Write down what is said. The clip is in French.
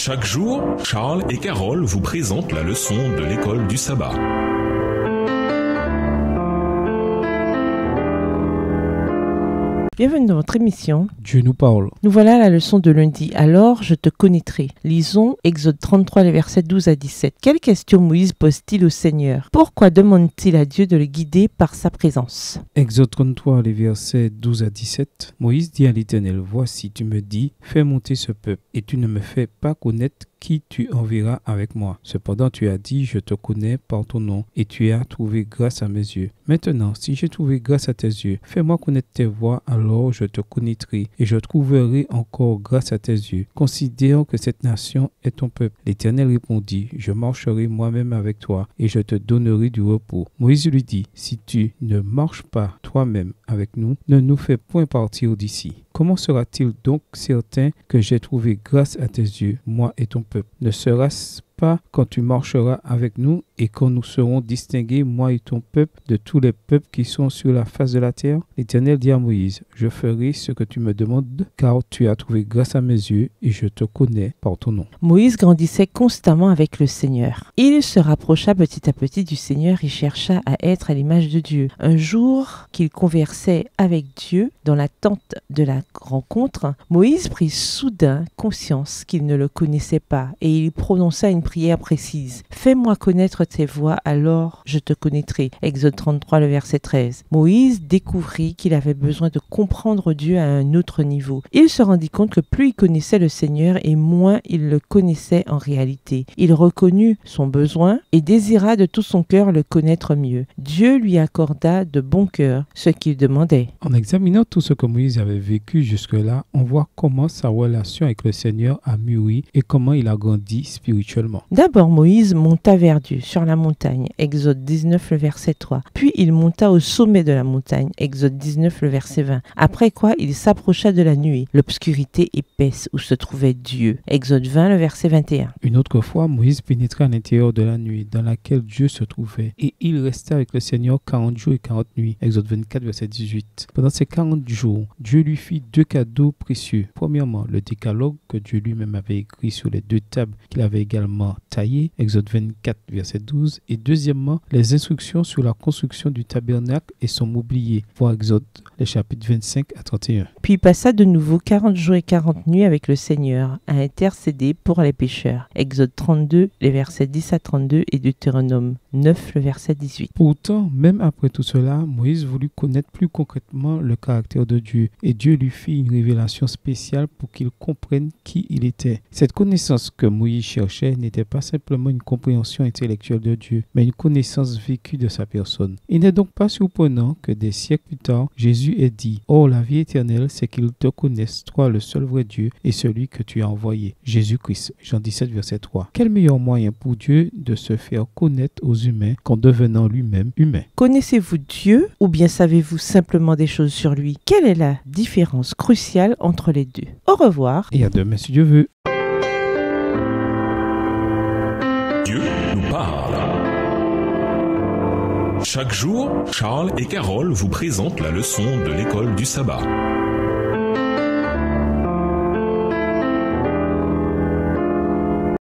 Chaque jour, Charles et Carole vous présentent la leçon de l'école du sabbat. Bienvenue dans votre émission. Dieu nous parle. Nous voilà à la leçon de lundi. Alors je te connaîtrai. Lisons Exode 33, les versets 12 à 17. Quelle question Moïse pose-t-il au Seigneur? Pourquoi demande-t-il à Dieu de le guider par sa présence? Exode 33, les versets 12 à 17. Moïse dit à l'Éternel, voici, tu me dis, fais monter ce peuple, et tu ne me fais pas connaître qui tu enverras avec moi. Cependant, tu as dit, je te connais par ton nom, et tu as trouvé grâce à mes yeux. Maintenant, si j'ai trouvé grâce à tes yeux, fais-moi connaître tes voies, alors je te connaîtrai, et je trouverai encore grâce à tes yeux. Considère que cette nation est ton peuple. L'Éternel répondit, je marcherai moi-même avec toi, et je te donnerai du repos. Moïse lui dit, si tu ne marches pas toi-même avec nous, ne nous fais point partir d'ici. Comment sera-t-il donc certain que j'ai trouvé grâce à tes yeux, moi et ton peuple? Ne sera-ce pas quand tu marcheras avec nous et quand nous serons distingués, moi et ton peuple, de tous les peuples qui sont sur la face de la terre? L'Éternel dit à Moïse, je ferai ce que tu me demandes, car tu as trouvé grâce à mes yeux et je te connais par ton nom. Moïse grandissait constamment avec le Seigneur. Il se rapprocha petit à petit du Seigneur et chercha à être à l'image de Dieu. Un jour qu'il conversait avec Dieu dans la tente de la rencontre, Moïse prit soudain conscience qu'il ne le connaissait pas et il prononça une prière précise. Fais-moi connaître tes voies, alors je te connaîtrai. Exode 33, le verset 13. Moïse découvrit qu'il avait besoin de comprendre Dieu à un autre niveau. Il se rendit compte que plus il connaissait le Seigneur et moins il le connaissait en réalité. Il reconnut son besoin et désira de tout son cœur le connaître mieux. Dieu lui accorda de bon cœur ce qu'il demandait. En examinant tout ce que Moïse avait vécu jusque-là, on voit comment sa relation avec le Seigneur a mûri et comment il a grandi spirituellement. D'abord, Moïse monta vers Dieu sur la montagne, Exode 19, le verset 3. Puis il monta au sommet de la montagne, Exode 19, le verset 20. Après quoi, il s'approcha de la nuée, l'obscurité épaisse où se trouvait Dieu, Exode 20, le verset 21. Une autre fois, Moïse pénétra à l'intérieur de la nuée dans laquelle Dieu se trouvait et il resta avec le Seigneur 40 jours et 40 nuits, Exode 24, verset 18. Pendant ces 40 jours, Dieu lui fit deux cadeaux précieux. Premièrement, le décalogue que Dieu lui-même avait écrit sur les deux tables qu'il avait également taillées, Exode 24, verset 12. Et deuxièmement, les instructions sur la construction du tabernacle et son mobilier, voir Exode, les chapitres 25 à 31. Puis il passa de nouveau 40 jours et 40 nuits avec le Seigneur à intercéder pour les pécheurs, Exode 32, les versets 10 à 32 et Deutéronome 9, le verset 18. Pourtant, même après tout cela, Moïse voulut connaître plus concrètement le caractère de Dieu et Dieu lui fit une révélation spéciale pour qu'il comprenne qui il était. Cette connaissance que Moïse cherchait n'était pas simplement une compréhension intellectuelle de Dieu, mais une connaissance vécue de sa personne. Il n'est donc pas surprenant que des siècles plus tard, Jésus ait dit « Or, la vie éternelle, c'est qu'ils te connaissent, toi le seul vrai Dieu, et celui que tu as envoyé, Jésus-Christ. » Jean 17, verset 3. Quel meilleur moyen pour Dieu de se faire connaître aux humains qu'en devenant lui-même humain? Connaissez-vous Dieu ou bien savez-vous simplement des choses sur lui? Quelle est la différence cruciale entre les deux? Au revoir. Et à demain si Dieu veut. Dieu nous parle. Chaque jour, Charles et Carole vous présentent la leçon de l'école du sabbat.